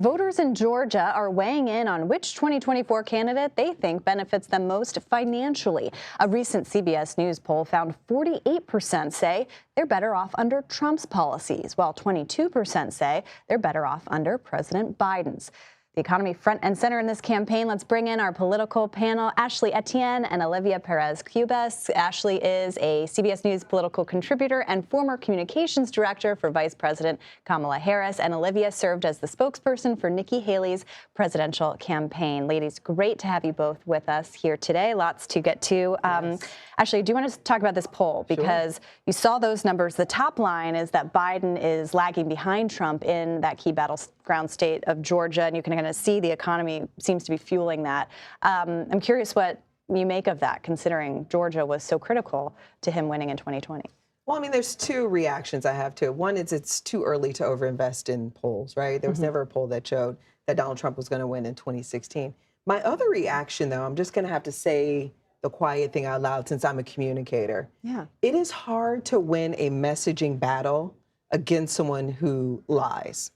Voters in Georgia are weighing in on which 2024 candidate they think benefits them most financially. A recent CBS News poll found 48% say they're better off under Trump's policies, while 22% say they're better off under President Biden's. The economy front and center in this campaign. Let's bring in our political panel, Ashley Etienne and Olivia Perez Cubas. Ashley is a CBS News political contributor and former communications director for Vice President Kamala Harris, and Olivia served as the spokesperson for Nikki Haley's presidential campaign. Ladies, great to have you both with us here today. Lots to get to. Yes. Ashley, do you want to talk about this poll? Because you saw those numbers. The top line is that Biden is lagging behind Trump in that key battleground state of Georgia, and you can kind of see the economy seems to be fueling that. I'm curious what you make of that, considering Georgia was so critical to him winning in 2020. Well, I mean, there's two reactions I have to it. One is it's too early to overinvest in polls, right? There was never a poll that showed that Donald Trump was going to win in 2016. My other reaction, though, I'm just going to have to say the quiet thing out loud since I'm a communicator. Yeah. It is hard to win a messaging battle against someone who lies.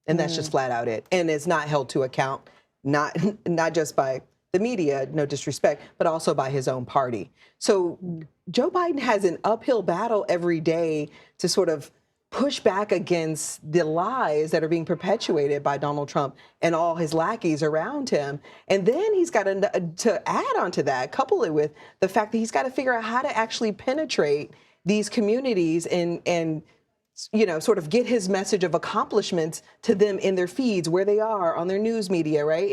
And that's just flat out it. And is not held to account, not just by the media, no disrespect, but also by his own party. So Joe Biden has an uphill battle every day to sort of push back against the lies that are being perpetuated by Donald Trump and all his lackeys around him. And then he's got to add on to that, couple it with the fact that he's got to figure out how to actually penetrate these communities and sort of get his message of accomplishments to them in their feeds, where they are on their news media, right?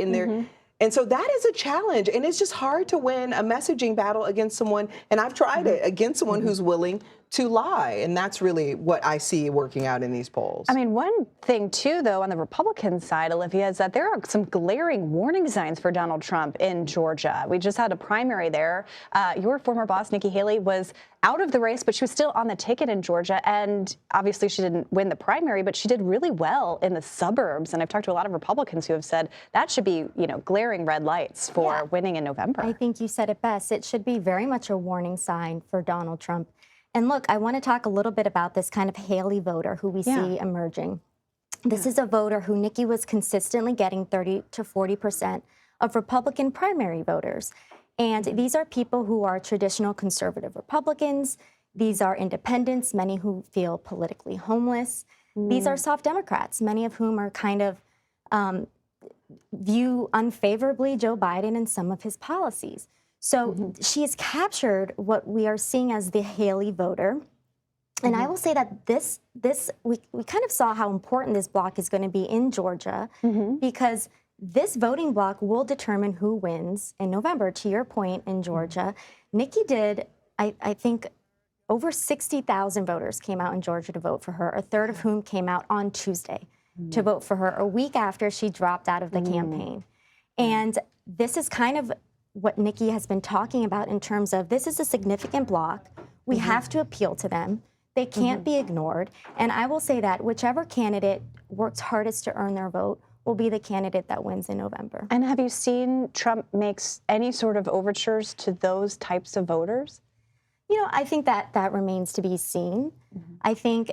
And so that is a challenge. And it's just hard to win a messaging battle against someone, and I've tried it, against someone who's willing to lie. And that's really what I see working out in these polls. I mean, one thing, too, though, on the Republican side, Olivia, is that there are some glaring warning signs for Donald Trump in Georgia. We just had a primary there. Your former boss, Nikki Haley, was out of the race, but she was still on the ticket in Georgia. And obviously she didn't win the primary, but she did really well in the suburbs. And I've talked to a lot of Republicans who have said that should be, glaring red lights for winning in November. I think you said it best. It should be very much a warning sign for Donald Trump. And look, I want to talk a little bit about this kind of Haley voter who we see emerging. This is a voter who Nikki was consistently getting 30 to 40% of Republican primary voters. And these are people who are traditional conservative Republicans. These are independents, many who feel politically homeless. These are soft Democrats, many of whom are kind of view unfavorably Joe Biden and some of his policies. So she has captured what we are seeing as the Haley voter. And I will say that we kind of saw how important this block is going to be in Georgia because this voting block will determine who wins in November. To your point, in Georgia, Nikki did, I think, over 60,000 voters came out in Georgia to vote for her, a third of whom came out on Tuesday to vote for her, a week after she dropped out of the campaign. And this is kind of what Nikki has been talking about in terms of this is a significant block. We have to appeal to them. They can't be ignored. And I will say that whichever candidate works hardest to earn their vote will be the candidate that wins in November. And have you seen Trump makes any sort of overtures to those types of voters? I think that remains to be seen. I think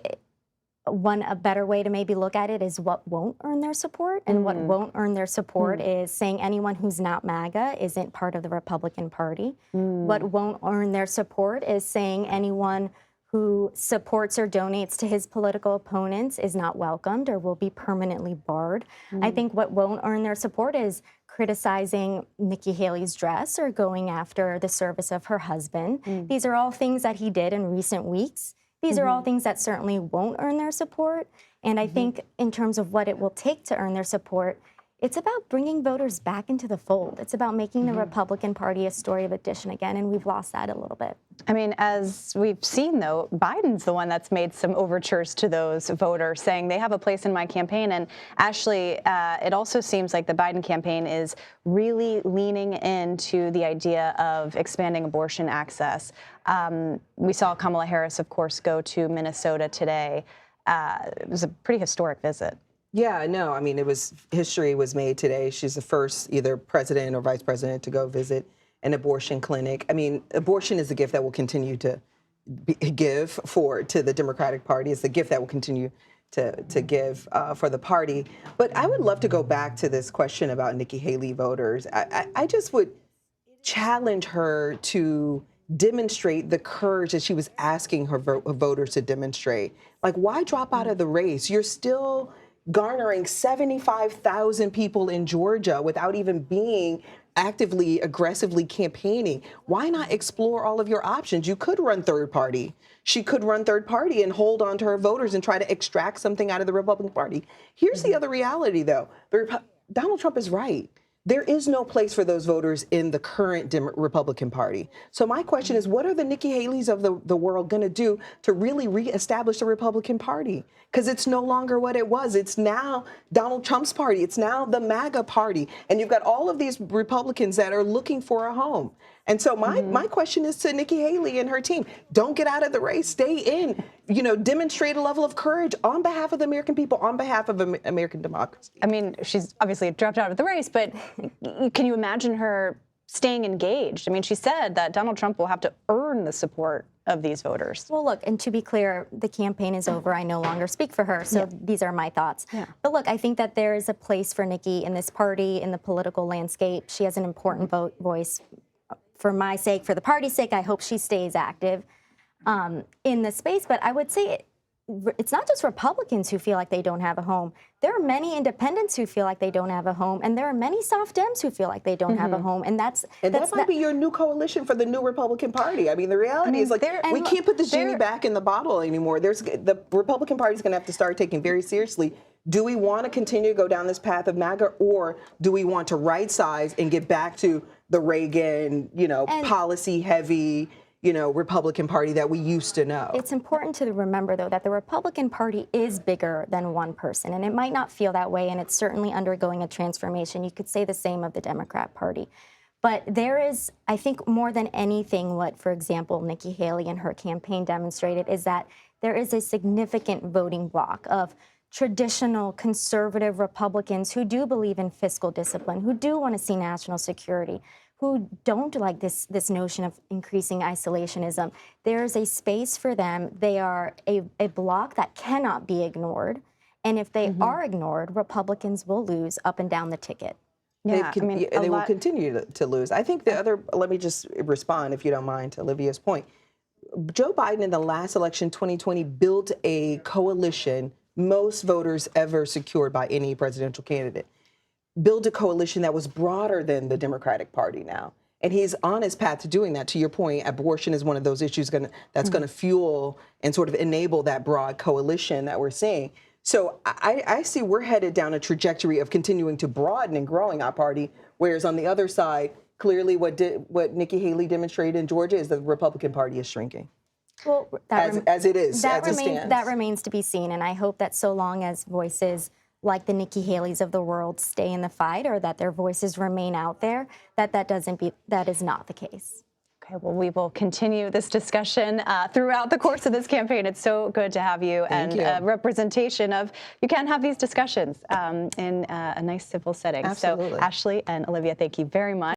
a better way to maybe look at it is what won't earn their support. And what won't earn their support is saying anyone who's not MAGA isn't part of the Republican Party. What won't earn their support is saying anyone who supports or donates to his political opponents is not welcomed or will be permanently barred. I think what won't earn their support is criticizing Nikki Haley's dress or going after the service of her husband. These are all things that he did in recent weeks. These are all things that certainly won't earn their support. And I think in terms of what it will take to earn their support, it's about bringing voters back into the fold. It's about making the Republican Party a story of addition again, and we've lost that a little bit. I mean, as we've seen, though, Biden's the one that's made some overtures to those voters, saying they have a place in my campaign. And Ashley, it also seems like the Biden campaign is really leaning into the idea of expanding abortion access. We saw Kamala Harris, of course, go to Minnesota today. It was a pretty historic visit. Yeah, no, I mean, history was made today. She's the first either president or vice president to go visit an abortion clinic. I mean, abortion is a gift that will continue to give to the Democratic Party. It's the gift that will continue to give for the party. But I would love to go back to this question about Nikki Haley voters. I just would challenge her to demonstrate the courage that she was asking her voters to demonstrate. Like, why drop out of the race? You're still garnering 75,000 people in Georgia without even being actively, aggressively campaigning. Why not explore all of your options? You could run third party. She could run third party and hold on to her voters and try to extract something out of the Republican Party. Here's the other reality, though. Donald Trump is right. There is no place for those voters in the current Republican Party. So my question is, what are the Nikki Haleys of the world going to do to really reestablish the Republican Party? Because it's no longer what it was. It's now Donald Trump's party. It's now the MAGA party. And you've got all of these Republicans that are looking for a home. And so my question is to Nikki Haley and her team. Don't get out of the race. Stay in. Demonstrate a level of courage on behalf of the American people, on behalf of American democracy. I mean, she's obviously dropped out of the race, but can you imagine her staying engaged? I mean, she said that Donald Trump will have to earn the support of these voters. Well, look, and to be clear, the campaign is over. I no longer speak for her, so these are my thoughts. Yeah. But look, I think that there is a place for Nikki in this party, in the political landscape. She has an important voice. For my sake, for the party's sake, I hope she stays active in the space. But I would say it's not just Republicans who feel like they don't have a home. There are many independents who feel like they don't have a home, and there are many soft Dems who feel like they don't have a home, and that might be your new coalition for the new Republican Party. I mean, the reality is, like, we can't put the genie back in the bottle anymore. The Republican Party is going to have to start taking very seriously. Do we want to continue to go down this path of MAGA, or do we want to right size and get back to the Reagan, policy-heavy, Republican Party that we used to know? It's important to remember, though, that the Republican Party is bigger than one person, and it might not feel that way, and it's certainly undergoing a transformation. You could say the same of the Democrat Party. But there is, I think, more than anything, what, for example, Nikki Haley and her campaign demonstrated is that there is a significant voting bloc of traditional conservative Republicans who do believe in fiscal discipline, who do want to see national security, who don't like this notion of increasing isolationism. There is a space for them. They are a bloc that cannot be ignored. And if they are ignored, Republicans will lose up and down the ticket. Yeah, they will continue to lose. I think the other, let me just respond, if you don't mind, to Olivia's point. Joe Biden in the last election, 2020, built a coalition most voters ever secured by any presidential candidate. Build a coalition that was broader than the Democratic Party now. And he's on his path to doing that. To your point, abortion is one of those issues that's going to fuel and sort of enable that broad coalition that we're seeing. So I see we're headed down a trajectory of continuing to broaden and growing our party, whereas on the other side, clearly what Nikki Haley demonstrated in Georgia is the Republican Party is shrinking. Well, as it stands. That remains to be seen, and I hope that so long as voices like the Nikki Haleys of the world stay in the fight, or that their voices remain out there, that is not the case. Okay, well, we will continue this discussion throughout the course of this campaign. It's so good to have you, and a representation of, you can have these discussions in a nice civil setting. Absolutely. So Ashley and Olivia, thank you very much.